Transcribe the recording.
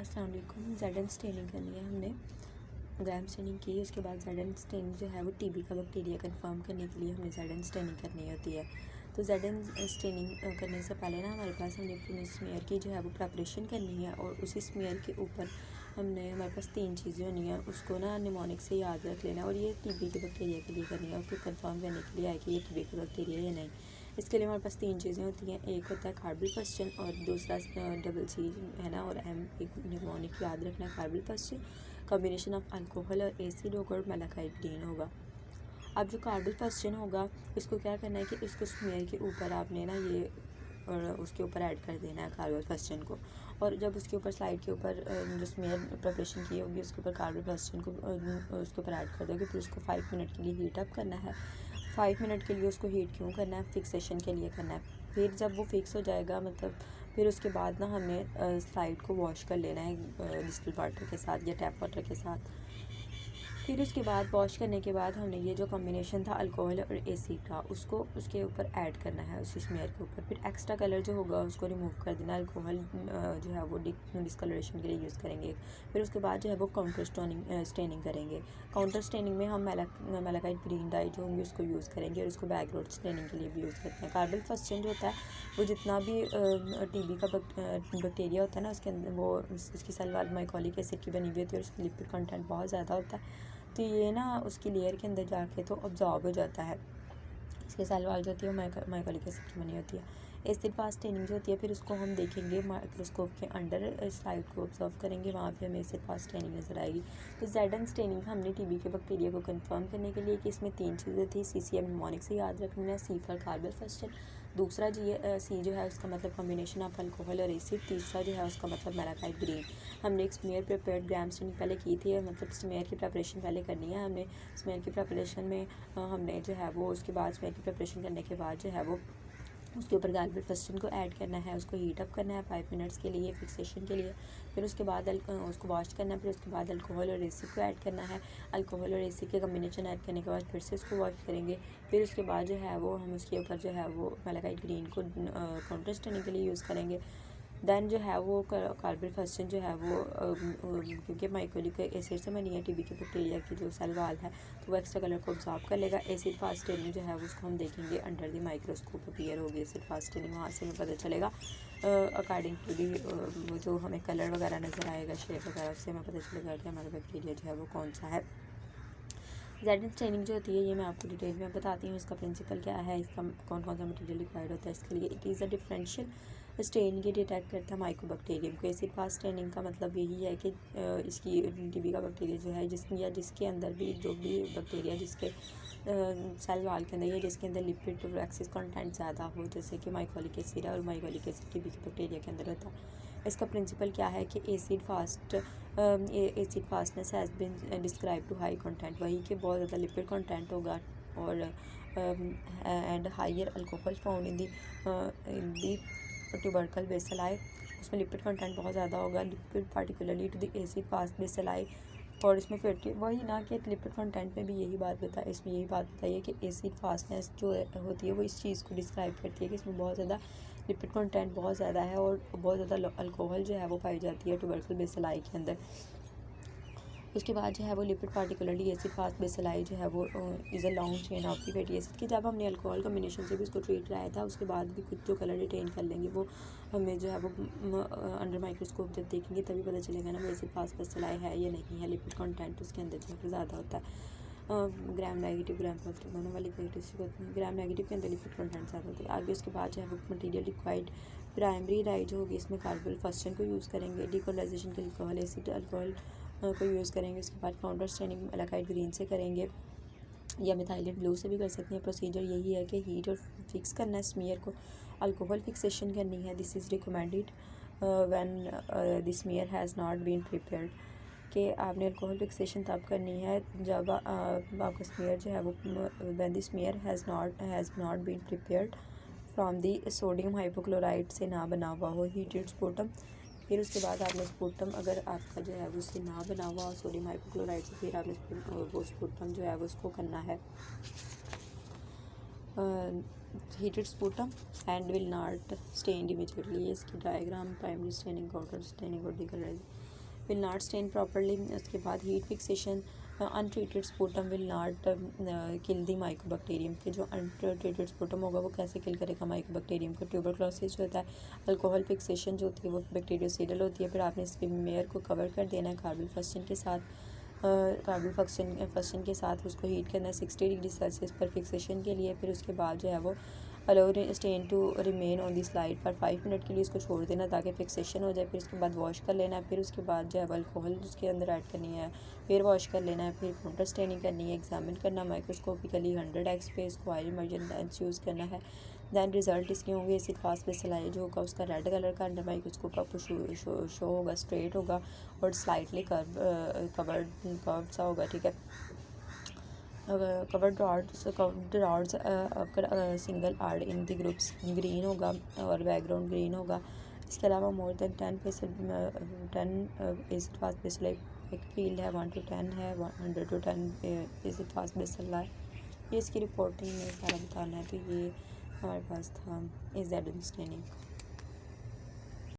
अस्सलाम वालेकुम। ज़ेडन स्टेनिंग करनी है हमने, ग्राम स्टेनिंग की। उसके बाद ज़ेडन स्टेनिंग जो है वो टीबी का बैक्टीरिया कंफर्म करने के लिए हमने ज़ेडन स्टेनिंग करनी होती है। तो ज़ेडन स्टेनिंग करने से पहले ना हमारे पास हमने अपनी स्मीयर की जो है वो प्रेपरेशन करनी है, और उसी स्मीयर के ऊपर हमारे पास 3 चीज़ें होनी है। उसको ना निमोनिक से याद रख लेना, और ये टीबी के बैक्टीरिया के लिए करनी है, उसको कंफर्म करने के लिए है कि ये टीबी का बैक्टीरिया या नहीं। इसके लिए हमारे पास 3 चीज़ें होती हैं। एक होता है कार्बल फस्टन, और दूसरा डबल सी है ना, और एम एक निमोनिक याद रखना है। कार्बल फस्टन कॉम्बिनेशन ऑफ अल्कोहल और एसिड होगा और मेलाकाइट ग्रीन होगा। अब जो कार्बल फस्टन होगा, इसको क्या करना है कि इसको स्मेयर के ऊपर आपने ना ये और उसके ऊपर ऐड कर देना है कार्बल फस्टन को। और जब उसके ऊपर स्लाइड के ऊपर जो स्मेयर प्रिपरेशन की होगी उसके ऊपर कार्बल फस्टन को उसके ऊपर ऐड कर दोगे। फिर उसको 5 मिनट के लिए हीट अप करना है। 5 मिनट के लिए उसको हीट क्यों करना है? फिक्सेशन के लिए करना है। फिर जब वो फिक्स हो जाएगा, मतलब फिर उसके बाद ना हमें स्लाइड को वॉश कर लेना है डिस्टिल वाटर के साथ या टैप वाटर के साथ। फिर उसके बाद वॉश करने के बाद हमने ये जो कॉम्बिनेशन था अल्कोहल और एसिड का, उसको उसके ऊपर ऐड करना है उसी स्मेयर के ऊपर। फिर एक्स्ट्रा कलर जो होगा उसको रिमूव कर देना। अल्कोहल जो है वो डिस्कलरेशन के लिए यूज़ करेंगे। फिर उसके बाद जो है वो काउंटर स्टेनिंग करेंगे। काउंटर स्टेनिंग में हम मेलाकाइट ग्रीन डाई जो होंगी उसको यूज़ करेंगे, और उसको बैकग्राउंड स्टेनिंग के लिए भी यूज़ करते हैं। कार्बन फस्टन जो होता है वो जितना भी टीबी का बैक्टीरिया होता है ना, उसके अंदर वो उसकी सेल वाल माइकोलिक एसिड की बनी हुई होती है, और उसकी लिपिड कंटेंट बहुत ज़्यादा होता है। तो ये ना उसकी लेयर के अंदर जाके तो ऑब्जॉर्ब हो जाता है। इसके सेल वाल जो होती है वो माइकोलिक एसिड की बनी होती है। एसिड फास्ट स्टेनिंग जो होती है, फिर उसको हम देखेंगे माइक्रोस्कोप के अंडर, स्लाइड को ऑब्जर्व करेंगे, वहाँ पे हमें एसिड फास्ट स्टेनिंग नज़र आएगी। तो ज़ेडन स्टेनिंग हमने टीबी के बैक्टीरिया को कंफर्म करने के लिए कि इसमें 3 चीज़ें थी। सीसीएम निमोनिक से याद रखना है, सी फॉर कार्बल फस्टन, दूसरा सी जो है उसका मतलब कॉम्बिनेशन ऑफ अल्कोहल और एसिड, तीसरा जो है उसका मतलब मेलाकाइट ग्रीन। हमने एक स्मेयर प्रिपेयर्ड ग्राम स्टेनिंग पहले की थी, मतलब स्मेयर की प्रेपरेशन पहले करनी है हमने। स्मेयर की प्रेपरेशन में हमने जो है वो उसके बाद स्मेयर की प्रेपरेशन करने के बाद जो है वो उसके ऊपर कार्बल फस्टन को ऐड करना है, उसको हीट अप करना है 5 मिनट्स के लिए फिक्सेशन के लिए। फिर उसके बाद उसको वॉश करना है। फिर उसके बाद अल्कोहल और एसिड को ऐड करना है। अल्कोहल और एसिड के कम्बिनेशन ऐड करने के बाद फिर से उसको वॉश करेंगे। फिर उसके बाद जो है वो हम उसके ऊपर जो है वो मेलाकाइट ग्रीन को काउंटर स्टेनिंग के लिए यूज़ करेंगे। दैन जो है वो कार्बल फस्टन जो है वो क्योंकि माइकोलिक एसिड से बनी है टीबी के बैक्टीरिया की जो सेल वाल है, तो वो एक्स्ट्रा कलर को ऑब्जॉर्ब कर लेगा। एसिड फास्ट स्टेनिंग जो है वो उसको हम देखेंगे अंडर द माइक्रोस्कोप अपीयर होगी एसिड फास्ट स्टेनिंग, वहाँ से हमें पता चलेगा अकॉर्डिंग टू दी वो जो हमें कलर वगैरह नज़र आएगा, शेप वगैरह, उससे हमें पता चलेगा कि हमारा बैक्टीरिया जो है वो कौन सा है। ज़ेडन स्टेनिंग जो होती है ये मैं आपको डिटेल में बताती हूँ। इसका प्रिंसिपल क्या है, इसका कौन कौन सा मटेरियल रिक्वायर्ड होता है इसके लिए। It is a differential stain, ये डिटेक्ट करता है माइक्रोबैक्टीरियम को। एसिड फास्ट स्टेनिंग का मतलब यही है कि इसकी टीबी का बैक्टीरिया जो है जिसके अंदर भी जो भी बैक्टीरिया जिसके सेल वाल के अंदर या जिसके अंदर लिपिड एक्सिस कंटेंट ज़्यादा हो, जैसे कि माइकोलिक एसिड है, और माइकोलिक एसिड टीबी के बैक्टीरिया के अंदर होता है। इसका प्रिंसिपल क्या है कि acid fastness has been describe to high content, वही कि बहुत ज़्यादा लिपिड कंटेंट होगा, और and higher alcohol found in the tubercle bacilli, उसमें लिपिड कंटेंट बहुत ज़्यादा होगा। Lipid particularly to the acid fast bacilli, और इसमें फिर वही ना कि लिपिड कंटेंट में भी यही बात इसमें यही बात बताइए कि एसिड फास्टनेस जो होती है वो इस चीज़ को डिस्क्राइब करती है कि इसमें बहुत ज़्यादा लिपिड कंटेंट बहुत ज़्यादा है, और बहुत ज़्यादा अल्कोहल जो है वो पाई जाती है ट्यूबरकल बेसिलाई के अंदर। उसके बाद जो है वो lipid particularly acid fast bacilli जो है वो is a long chain of the fatty acid, कि जब हमने अल्कोहल कम्बिनेशन से भी उसको ट्रीट कराया था, उसके बाद भी कुछ जो कलर रिटेन कर लेंगे वो हमें जो है वो अंडर माइक्रोस्कोप जब देखेंगे तभी पता चलेगा ना वो एसिड फास्ट बेसिलाई है या नहीं है। लिपिड कंटेंट उसके अंदर जो है ज़्यादा होता है। ग्राम नेगेटिव ग्राम पॉजिटिव दोनों वाली कैरेक्टरिस्टिक होती है। ग्राम नेगेटिव के अंदर लिपिड कंटेंट ज़्यादा होता है। आगे उसके बाद जो है वो मटीरियल रिक्वायर्ड प्राइमरी डाई जो होगी इसमें कार्बल फस्टन को यूज़ करेंगे। डिकोलाइजेशन के अल्कोहल एसिड अल्कोहल को यूज़ करेंगे। उसके बाद काउंटर स्टेनिंग मेलाकाइट ग्रीन से करेंगे, या मिथाइलेट ब्लू से भी कर सकते हैं। प्रोसीजर यही है कि हीट और फिक्स करना है स्मीयर को, अल्कोहल फिक्सेशन करनी है। This is recommended when the smear has not been prepared, कि आपने अल्कोहल फिक्सेशन तब करनी है जब आपका स्मीयर जो है वो when the smear has not been prepared from the sodium hypochlorite से ना बना हुआ हो। हीटेड स्पूटम, फिर उसके बाद आपने स्पूटम अगर आपका जो है वो उससे ना बना हुआ हो सोडियम हाइपोक्लोराइड से, फिर आपने वो स्पूटम जो है वो उसको करना है heated sputum and will not stain immediately. इसकी diagram primary staining, counter staining और decolorizing will not stain properly. उसके बाद heat fixation, untreated sputum will not kill the mycobacterium, कि जो अनट्रीटेड स्पूटम होगा वो कैसे किल करेगा माइकोबैक्टीरियम को। ट्यूबरक्लोसिस जो होता है, अल्कोहल फिक्सेशन जो होती है वो बैक्टीरियोसिडल होती है। फिर आपने इसके मेयर को कवर कर देना है कार्बोफस्चिन के साथ, कार्बोफस्चिन के साथ उसको हीट करना है 60 डिग्री सेल्सियस पर फिक्सेशन के लिए। फिर उसके बाद जो है वो allow stain to remain on the slide for 5 minute के लिए उसको छोड़ देना ताकि फिक्सेशन हो जाए। फिर उसके बाद वॉश कर लेना है। फिर उसके बाद जो है अल्कोहल उसके अंदर ऐड करनी है, फिर वॉश कर लेना है। फिर काउंटर स्टेनिंग करनी है, एग्जामिन करना माइक्रोस्कोपिकली 100x पे इसको ऑयल इमर्जन लेंस यूज़ करना है। दैन रिजल्ट इसके होंगे एसिड फास्ट बेसिलाई जो होगा उसका रेड कलर का अंडर माइक्रोस्कोप आपको शो होगा, स्ट्रेट होगा और स्लाइटली कर्व सा होगा, ठीक है। Curved rods single or in the groups green होगा और बैकग्राउंड ग्रीन होगा। इसके अलावा more than 10 acid fast bacilli field है, 1 to 10 है, 100 to 10 एसिड फास्ट बेसिलाई। ये इसकी रिपोर्टिंग में सारा बताना है। तो ये हमारे पास था इज़ दैट स्टेनिंग।